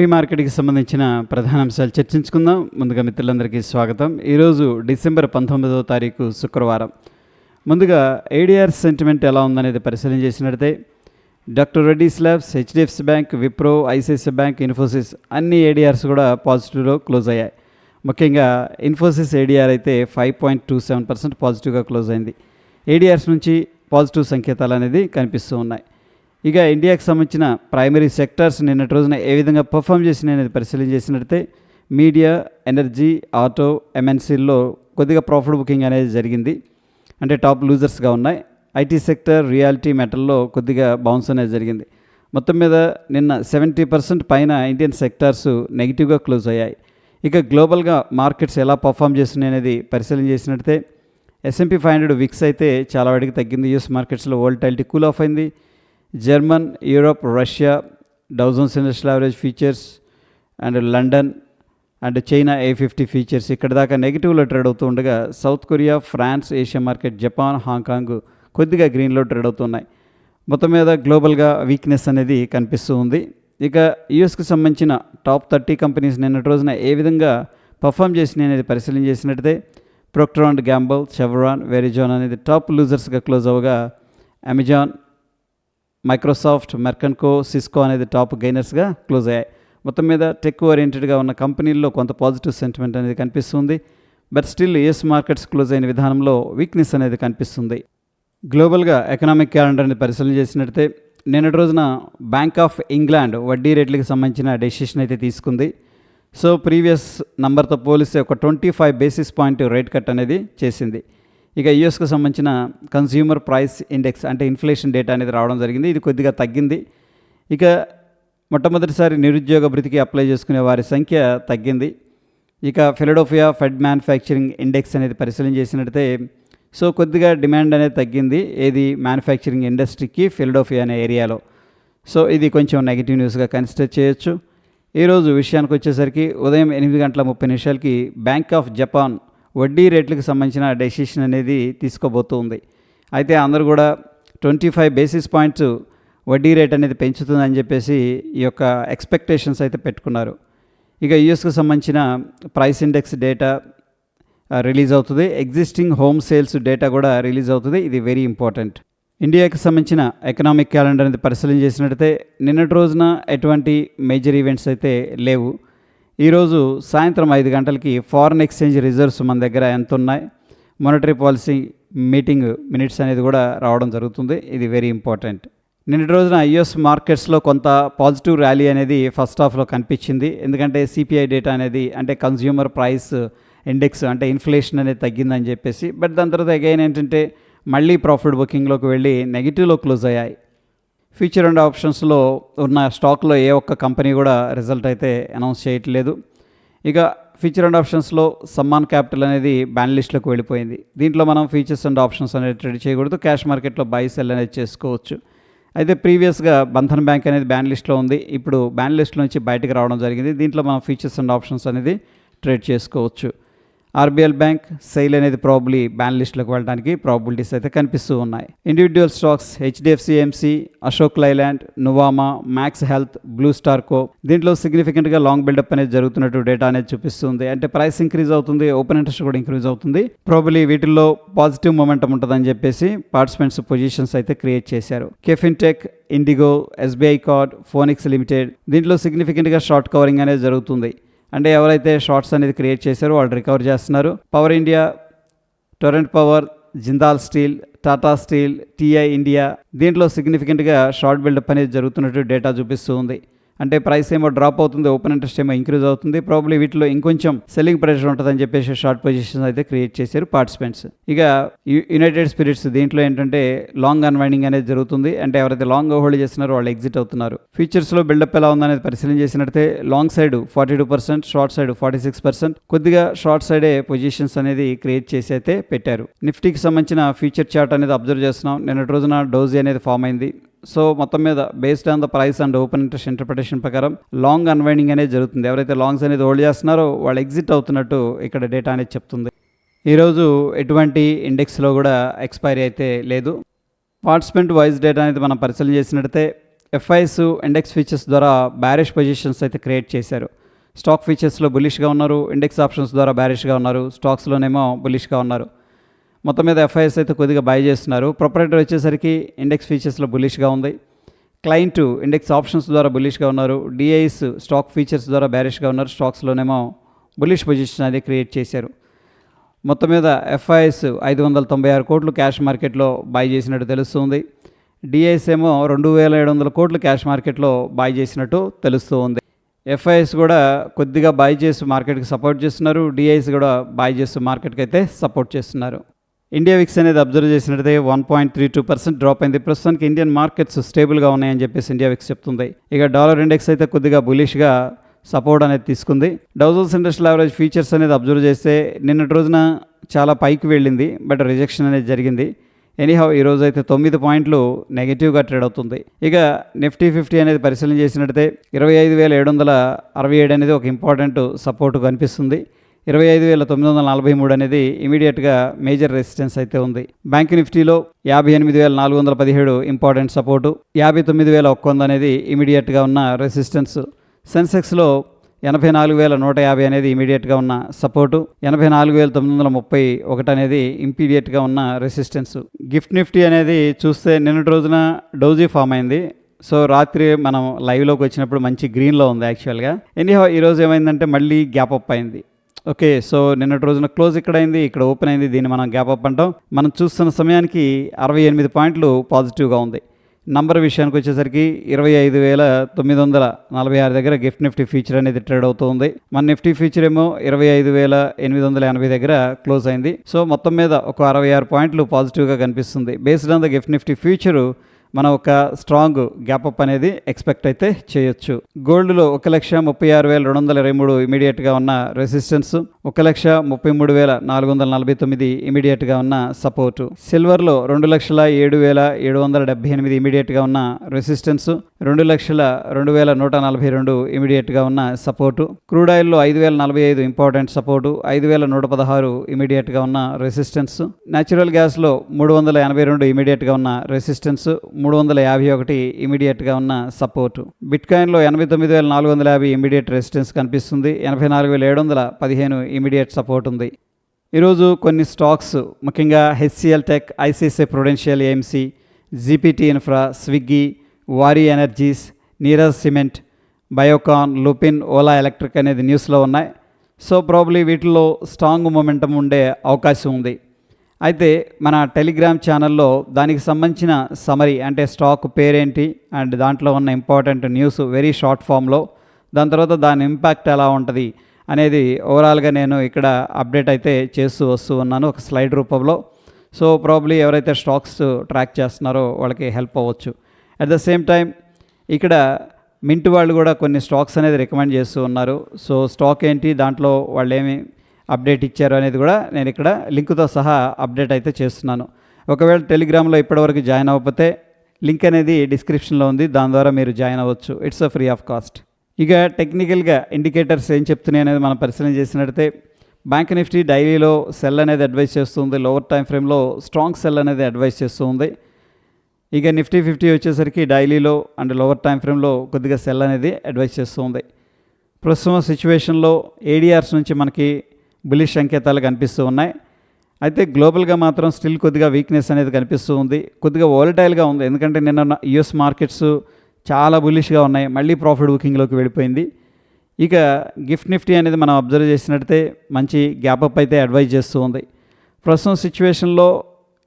Pre మార్కెట్కి సంబంధించిన ప్రధాన అంశాలు చర్చించుకుందాం. ముందుగా మిత్రులందరికీ స్వాగతం. ఈరోజు డిసెంబర్ 19వ తారీఖు శుక్రవారం. ముందుగా ఏడిఆర్ సెంటిమెంట్ ఎలా ఉందనేది పరిశీలన చేసినట్లయితే doctor Reddy's labs, HDFC bank, Wipro, ICICI bank, Infosys అన్ని ఏడిఆర్స్ కూడా పాజిటివ్లో క్లోజ్ అయ్యాయి. ముఖ్యంగా ఇన్ఫోసిస్ ఏడిఆర్ అయితే 5.27% పాజిటివ్గా క్లోజ్ అయింది. ఏడిఆర్స్ నుంచి పాజిటివ్ సంకేతాలు అనేది కనిపిస్తూ ఉన్నాయి. ఇక ఇండియాకి సంబంధించిన ప్రైమరీ సెక్టార్స్ నిన్నటి రోజున ఏ విధంగా పర్ఫామ్ చేసినాయి అనేది పరిశీలన చేసినట్లయితే మీడియా, ఎనర్జీ, ఆటో, ఎంఎన్సీల్లో కొద్దిగా ప్రాఫిట్ బుకింగ్ అనేది జరిగింది. అంటే టాప్ లూజర్స్గా ఉన్నాయి. ఐటీ సెక్టర్, రియాలిటీ, మెటల్లో కొద్దిగా బౌన్స్ అనేది జరిగింది. మొత్తం మీద నిన్న 70% పైన ఇండియన్ సెక్టార్స్ నెగిటివ్గా క్లోజ్ అయ్యాయి. ఇక గ్లోబల్గా మార్కెట్స్ ఎలా పర్ఫామ్ చేస్తున్నాయి అనేది పరిశీలన చేసినట్లయితే S&P 500 విక్స్ అయితే చాలా వాటికి తగ్గింది. యూఎస్ మార్కెట్స్లో వోల్టాలిటీ కూల్ ఆఫ్ అయింది. German, Europe, Russia, Dow Jones industrial average futures and London and China A50 futures ఇక్కడ దాకా నెగిటివ్లో ట్రేడ్ అవుతూ ఉండగా south Korea, France, Asia market, Japan, Hong Kong కొద్దిగా గ్రీన్లో ట్రేడ్ అవుతున్నాయి. మొత్తం మీద గ్లోబల్గా వీక్నెస్ అనేది కనిపిస్తూ ఉంది. ఇక యూఎస్కి సంబంధించిన టాప్ 30 కంపెనీస్ నిన్నటి రోజున ఏ విధంగా పర్ఫామ్ చేసినాయి అనేది పరిశీలన చేసినట్లయితే Procter and Gamble, Chevron, Verizon అనేది టాప్ లూజర్స్గా క్లోజ్ అవ్వగా అమెజాన్, మైక్రోసాఫ్ట్, మెర్కన్కో, సిస్కో అనేది టాప్ గెయినర్స్గా క్లోజ్ అయ్యాయి. మొత్తం మీద టెక్ ఓరియంటెడ్గా ఉన్న కంపెనీల్లో కొంత పాజిటివ్ సెంటిమెంట్ అనేది కనిపిస్తుంది. But still US markets close అయిన విధానంలో వీక్నెస్ అనేది కనిపిస్తుంది. గ్లోబల్గా ఎకనామిక్ క్యాలెండర్ అనేది పరిశీలన చేసినట్లయితే నిన్నటి రోజున బ్యాంక్ ఆఫ్ ఇంగ్లాండ్ వడ్డీ రేట్లకు సంబంధించిన డెసిషన్ అయితే తీసుకుంది. సో ప్రీవియస్ నంబర్తో పోలిస్తే ఒక 25 బేసిస్ పాయింట్ రేట్ కట్ అనేది చేసింది. ఇక యూఎస్కు సంబంధించిన కన్స్యూమర్ ప్రైస్ ఇండెక్స్ అంటే ఇన్ఫ్లేషన్ డేటా అనేది రావడం జరిగింది. ఇది కొద్దిగా తగ్గింది. ఇక మొట్టమొదటిసారి నిరుద్యోగ భృతికి అప్లై చేసుకునే వారి సంఖ్య తగ్గింది. ఇక ఫిలడెల్ఫియా ఫెడ్ మ్యానుఫ్యాక్చరింగ్ ఇండెక్స్ అనేది పరిశీలన చేసినట్లయితే సో కొద్దిగా డిమాండ్ అనేది తగ్గింది. ఏది మ్యానుఫ్యాక్చరింగ్ ఇండస్ట్రీకి ఫిలడెల్ఫియా అనే ఏరియాలో. సో ఇది కొంచెం నెగిటివ్ న్యూస్గా కన్సిడర్ చేయొచ్చు. ఈరోజు విషయానికి వచ్చేసరికి ఉదయం 8:30 బ్యాంక్ ఆఫ్ జపాన్ వడ్డీ రేట్లకు సంబంధించిన డెసిషన్ అనేది తీసుకోబోతుంది. అయితే అందరూ కూడా 25 బేసిస్ పాయింట్స్ వడ్డీ రేట్ అనేది పెంచుతుందని చెప్పేసి ఈ యొక్క ఎక్స్పెక్టేషన్స్ అయితే పెట్టుకున్నారు. ఇక యూఎస్కు సంబంధించిన ప్రైస్ ఇండెక్స్ డేటా రిలీజ్ అవుతుంది. ఎగ్జిస్టింగ్ హోమ్ సేల్స్ డేటా కూడా రిలీజ్ అవుతుంది. ఇది వెరీ ఇంపార్టెంట్. ఇండియాకి సంబంధించిన ఎకనామిక్ క్యాలెండర్ అనేది పరిశీలన చేసినట్లయితే నిన్నటి రోజున ఎటువంటి మేజర్ ఈవెంట్స్ అయితే లేవు. ఈరోజు సాయంత్రం 5 గంటలకి ఫారెన్ ఎక్స్చేంజ్ రిజర్వ్స్ మన దగ్గర ఎంత ఉన్నాయి, మానిటరీ పాలసీ మీటింగ్ మినిట్స్ అనేది కూడా రావడం జరుగుతుంది. ఇది వెరీ ఇంపార్టెంట్. నిన్నటి రోజున యుఎస్ మార్కెట్స్లో కొంత పాజిటివ్ ర్యాలీ అనేది ఫస్ట్ హాఫ్లో కనిపించింది. ఎందుకంటే సిపిఐ డేటా అనేది అంటే కన్స్యూమర్ ప్రైస్ ఇండెక్స్ అంటే ఇన్ఫ్లేషన్ అనేది తగ్గిందని చెప్పేసి. బట్ దాని తర్వాత అగైన్ ఏంటంటే మళ్ళీ ప్రాఫిట్ బుకింగ్లోకి వెళ్ళి నెగిటివ్లో క్లోజ్ అయ్యాయి. ఫ్యూచర్ అండ్ ఆప్షన్స్లో ఉన్న స్టాక్లో ఏ ఒక్క కంపెనీ కూడా రిజల్ట్ అయితే అనౌన్స్ చేయట్లేదు. ఇక ఫ్యూచర్ అండ్ ఆప్షన్స్లో సమ్మాన్ క్యాపిటల్ అనేది బ్యాన్ లిస్ట్లోకి వెళ్ళిపోయింది. దీంట్లో మనం ఫీచర్స్ అండ్ ఆప్షన్స్ అనేది ట్రేడ్ చేయకూడదు. క్యాష్ మార్కెట్లో బై సెల్ అనేది చేసుకోవచ్చు. అయితే ప్రీవియస్గా బంధన్ బ్యాంక్ అనేది బ్యాన్ లిస్ట్లో ఉంది. ఇప్పుడు బ్యాన్ లిస్ట్లో నుంచి బయటకు రావడం జరిగింది. దీంట్లో మనం ఫీచర్స్ అండ్ ఆప్షన్స్ అనేది ట్రేడ్ చేసుకోవచ్చు. ఆర్బిఎల్ బ్యాంక్, సెయిల్ అనేది ప్రాబబ్లీ బ్యాన్ లిస్ట్లోకి వెళ్ళడానికి ప్రాబిలిటీస్ అయితే కనిపిస్తూ ఉన్నాయి. Individual stocks HDFC AMC, Ashok Leyland, Nuvama, Max Health, Blue స్టార్కో దీంట్లో సిగ్నిఫికెంట్గా లాంగ్ బిల్డప్ అనేది జరుగుతున్నట్టు డేటా అనేది చూపిస్తుంది. అంటే ప్రైస్ ఇంక్రీజ్ అవుతుంది, ఓపెన్ ఇంట్రెస్ట్ కూడా ఇంక్రీజ్ అవుతుంది. ప్రాబబ్లీ వీటిల్లో పాజిటివ్ మొమెంటం ఉంటుందని చెప్పేసి పార్టిసిపెంట్స్ పొజిషన్స్ అయితే క్రియేట్ చేశారు. KFin Tech, IndiGo, SBI card, Phoenix limited దీంట్లో సిగ్నిఫికెంట్గా షార్ట్ కవరింగ్ అనేది జరుగుతుంది. అంటే ఎవరైతే షార్ట్స్ అనేది క్రియేట్ చేశారో వాళ్ళు రికవర్ చేస్తున్నారు. Power India, Torrent power, Jindal steel, Tata steel, TI India దీంట్లో సిగ్నిఫికెంట్గా షార్ట్ బిల్డప్ అనేది జరుగుతున్నట్టు డేటా చూపిస్తూ ఉంది. అంటే ప్రైస్ ఏమో డ్రాప్ అవుతుంది, ఓపెన్ ఇంట్రెస్ట్ ఏమో ఇంక్రీజ్ అవుతుంది. ప్రాబ్లీ వీటిలో ఇంకొంచెం సెల్లింగ్ ప్రెషర్ ఉంటుందని చెప్పేసి షార్ట్ పొజిషన్స్ అయితే క్రియేట్ చేశారు పార్టిసిపెంట్స్. ఇక యునైటెడ్ స్పిరిట్స్ దీంట్లో ఏంటంటే లాంగ్ అన్వైండింగ్ అనేది జరుగుతుంది. అంటే ఎవరైతే లాంగ్ హోల్డ్ చేస్తున్నారో వాళ్ళు ఎగ్జిట్ అవుతున్నారు. ఫ్యూచర్స్లో బిల్డప్ ఎలా ఉందనేది పరిశీలన చేసినట్లయితే లాంగ్ సైడ్ 42%, షార్ట్ సైడ్ 46%. కొద్దిగా షార్ట్ సైడే పొజిషన్స్ అనేది క్రియేట్ చేసి అయితే పెట్టారు. నిఫ్టీకి సంబంధించిన ఫ్యూచర్ చార్ట్ అనేది అబ్జర్వ్ చేస్తున్నాం. నిన్నటి రోజున డోజీ అనేది ఫామ్ అయింది. సో మొత్తం మీద based on the price and open interest interpretation ప్రకారం లాంగ్ అన్వైండింగ్ అనేది జరుగుతుంది. ఎవరైతే లాంగ్స్ అనేది హోల్డ్ చేస్తున్నారో వాళ్ళు ఎగ్జిట్ అవుతున్నట్టు ఇక్కడ డేటా అనేది చెప్తుంది. ఈరోజు ఎటువంటి ఇండెక్స్లో కూడా ఎక్స్పైరీ అయితే లేదు. పార్టిసిపెంట్ వైజ్ డేటా అనేది మనం పరిశీలన చేసినట్లయితే ఎఫ్ఐఎస్ ఇండెక్స్ ఫీచర్స్ ద్వారా బ్యారిష్ పొజిషన్స్ అయితే క్రియేట్ చేశారు. స్టాక్ ఫీచర్స్లో బులిష్గా ఉన్నారు, ఇండెక్స్ ఆప్షన్స్ ద్వారా బ్యారిష్గా ఉన్నారు, స్టాక్స్లోనేమో బులిష్గా ఉన్నారు. మొత్తం మీద ఎఫ్ఐఎస్ అయితే కొద్దిగా బై చేస్తున్నారు. ప్రొపరేటర్ వచ్చేసరికి ఇండెక్స్ ఫీచర్స్లో బులిష్గా ఉంది. క్లయింట్ ఇండెక్స్ ఆప్షన్స్ ద్వారా బులిష్గా ఉన్నారు. డిఐస్ స్టాక్ ఫీచర్స్ ద్వారా బ్యారిష్గా ఉన్నారు. స్టాక్స్లోనేమో బులిష్ పొజిషన్ అది క్రియేట్ చేశారు. మొత్తం మీద ఎఫ్ఐఎస్ 596 కోట్లు క్యాష్ మార్కెట్లో బై చేసినట్టు తెలుస్తుంది. డిఐస్ ఏమో 2700 కోట్లు క్యాష్ మార్కెట్లో బై చేసినట్టు తెలుస్తూ ఉంది. ఎఫ్ఐఎస్ కూడా కొద్దిగా బై చేసి మార్కెట్కి సపోర్ట్ చేస్తున్నారు. డిఐస్ కూడా బై చేస్తూ మార్కెట్కి అయితే సపోర్ట్ చేస్తున్నారు. ఇండియా విక్స్ అనేది అబ్జర్వ్ చేసినట్టయితే 1.32% డ్రాప్ అయింది. ప్రస్తుతానికి ఇండియన్ మార్కెట్స్ స్టేబుల్గా ఉన్నాయని చెప్పేసి ఇండియా విక్స్ చెప్తుంది. ఇక డాలర్ ఇండెక్స్ అయితే కొద్దిగా బులిష్గా సపోర్ట్ అనేది తీసుకుంది. Dow Jones industrial average futures అనేది అబ్జర్వ్ చేస్తే నిన్నటి రోజున చాలా పైకి వెళ్ళింది, బట్ రిజెక్షన్ అనేది జరిగింది. ఎనీహౌ ఈరోజు అయితే 9 పాయింట్లు నెగిటివ్గా ట్రేడ్ అవుతుంది. ఇక నిఫ్టీ 50 అనేది పరిశీలన చేసినట్టయితే 25,767 అనేది ఒక ఇంపార్టెంట్ సపోర్ట్ కనిపిస్తుంది. 25,943 అనేది ఇమీడియట్గా మేజర్ రెసిస్టెన్స్ అయితే ఉంది. బ్యాంక్ నిఫ్టీలో 58,417 ఇంపార్టెంట్ సపోర్టు, 59,100 అనేది ఇమీడియట్గా ఉన్న రెసిస్టెన్స్. సెన్సెక్స్లో 84,150 అనేది ఇమీడియట్గా ఉన్న సపోర్టు, 84,931 అనేది ఇమీడియట్గా ఉన్న రెసిస్టెన్స్. గిఫ్ట్ నిఫ్టీ అనేది చూస్తే నిన్నటి రోజున డౌజీ ఫామ్ అయింది. సో రాత్రి మనం లైవ్లోకి వచ్చినప్పుడు మంచి గ్రీన్లో ఉంది యాక్చువల్గా. ఎనీహౌ ఈరోజు ఏమైందంటే మళ్ళీ గ్యాప్ అప్ అయింది. ఓకే, సో నిన్నటి రోజున క్లోజ్ ఇక్కడ అయింది, ఇక్కడ ఓపెన్ అయింది. దీన్ని మనం గ్యాప్ అప్ అంటాం. మనం చూస్తున్న సమయానికి 68 పాయింట్లు పాజిటివ్గా ఉంది. నంబర్ విషయానికి వచ్చేసరికి 25,946 దగ్గర గిఫ్ట్ నిఫ్టీ ఫ్యూచర్ అనేది ట్రేడ్ అవుతుంది. మన నిఫ్టీ ఫ్యూచర్ ఏమో 25,880 దగ్గర క్లోజ్ అయింది. సో మొత్తం మీద ఒక 66 పాయింట్లు పాజిటివ్గా కనిపిస్తుంది. Based on the gift Nifty future మనం ఒక స్ట్రాంగ్ గ్యాప్ అప్ అనేది ఎక్స్పెక్ట్ అయితే చేయొచ్చు. గోల్డ్లో 1,36,223 ఇమీడియట్గా ఉన్న రెసిస్టెన్స్, 1,33,449 ఇమీడియట్గా ఉన్న సపోర్టు. సిల్వర్లో 2,07,778 ఇమీడియట్గా ఉన్న రెసిస్టెన్స్, 2,02,142 ఇమీడియట్గా ఉన్న సపోర్టు. క్రూడ్ ఆయిల్లో 5,045 ఇంపార్టెంట్ సపోర్టు, 5,116 ఇమీడియట్గా ఉన్న రెసిస్టెన్స్. న్యాచురల్ గ్యాస్లో 382 ఇమీడియట్గా ఉన్న రెసిస్టెన్స్, 351 ఇమీడియట్గా ఉన్న సపోర్టు. బిట్కాయిన్లో 89,450 ఇమీడియట్ రెసిస్టెన్స్ కనిపిస్తుంది, 84,715 ఇమీడియట్ సపోర్ట్ ఉంది. ఈరోజు కొన్ని స్టాక్స్ ముఖ్యంగా HCL Tech, ICICI Prudential AMC, GPT Infra, Swiggy, Waaree Energies, Neeraj cement, Biocon, Lupin, Ola Electric అనేది న్యూస్లో ఉన్నాయి. సో ప్రాబ్లీ వీటిల్లో స్ట్రాంగ్ మొమెంటం ఉండే అవకాశం ఉంది. అయితే మన టెలిగ్రామ్ ఛానల్లో దానికి సంబంధించిన సమరీ అంటే స్టాక్ పేరేంటి అండ్ దాంట్లో ఉన్న ఇంపార్టెంట్ న్యూస్ వెరీ షార్ట్ ఫామ్లో, దాని తర్వాత దాని ఇంపాక్ట్ ఎలా ఉంటుంది అనేది ఓవరాల్గా నేను ఇక్కడ అప్డేట్ అయితే చేస్తూ వస్తూ ఉన్నాను ఒక స్లైడ్ రూపంలో. సో ప్రాబ్లీ ఎవరైతే స్టాక్స్ ట్రాక్ చేస్తున్నారో వాళ్ళకి హెల్ప్ అవ్వచ్చు. అట్ ద సేమ్ టైం ఇక్కడ మింట్ వాళ్ళు కూడా కొన్ని స్టాక్స్ అనేది రికమెండ్ చేస్తూ ఉన్నారు. సో స్టాక్ ఏంటి, దాంట్లో వాళ్ళు ఏమి అప్డేట్ ఇచ్చారు అనేది కూడా నేను ఇక్కడ లింక్తో సహా అప్డేట్ అయితే చేస్తున్నాను. ఒకవేళ టెలిగ్రామ్లో ఇప్పటివరకు జాయిన్ అవ్వకపోతే లింక్ అనేది డిస్క్రిప్షన్లో ఉంది, దాని ద్వారా మీరు జాయిన్ అవ్వచ్చు. It's free of cost. ఇక టెక్నికల్గా ఇండికేటర్స్ ఏం చెప్తున్నాయి అనేది మనం పరిశీలన చేసినట్టయితే బ్యాంక్ నిఫ్టీ డైలీలో సెల్ అనేది అడ్వైస్ చేస్తుంది, లోవర్ టైం ఫ్రేమ్లో స్ట్రాంగ్ సెల్ అనేది అడ్వైస్ చేస్తుంది. ఇక నిఫ్టీ 50 వచ్చేసరికి డైలీలో అండ్ లోవర్ టైం ఫ్రేమ్లో కొద్దిగా సెల్ అనేది అడ్వైస్ చేస్తుంది. ప్రస్తుతం సిచ్యువేషన్లో ఏడిఆర్స్ నుంచి మనకి బులిష్ సంకేతాలు కనిపిస్తూ ఉన్నాయి. అయితే గ్లోబల్గా మాత్రం స్టిల్ కొద్దిగా వీక్నెస్ అనేది కనిపిస్తూ ఉంది, కొద్దిగా వోలటైల్గా ఉంది. ఎందుకంటే నిన్న యుఎస్ మార్కెట్స్ చాలా బులిష్గా ఉన్నాయి, మళ్ళీ ప్రాఫిట్ బుకింగ్లోకి వెళ్ళిపోయింది. ఇక గిఫ్ట్ నిఫ్టీ అనేది మనం అబ్జర్వ్ చేసినట్టయితే మంచి గ్యాప్ అప్ అయితే అడ్వైజ్ చేస్తూ ఉంది. ప్రస్తుతం సిచ్యువేషన్లో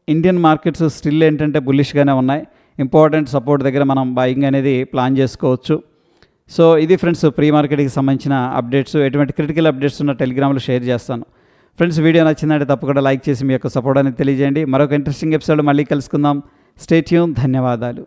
ఇండియన్ మార్కెట్స్ స్టిల్ ఏంటంటే బులిష్గానే ఉన్నాయి. ఇంపార్టెంట్ సపోర్ట్ దగ్గర మనం బయింగ్ అనేది ప్లాన్ చేసుకోవచ్చు. సో ఇది ఫ్రెండ్స్ ప్రీ మార్కెట్కి సంబంధించిన అప్డేట్స్. ఎటువంటి క్రిటికల్ అప్డేట్స్ ఉన్న టెలిగ్రామ్లో షేర్ చేస్తాను. ఫ్రెండ్స్ వీడియో నచ్చిందంటే తప్పకుండా లైక్ చేసి మీ యొక్క సపోర్ట్ అనేది తెలియజేయండి. మరొక ఇంట్రెస్టింగ్ ఎపిసోడ్ మళ్ళీ కలుసుకుందాం. Stay tune. ధన్యవాదాలు.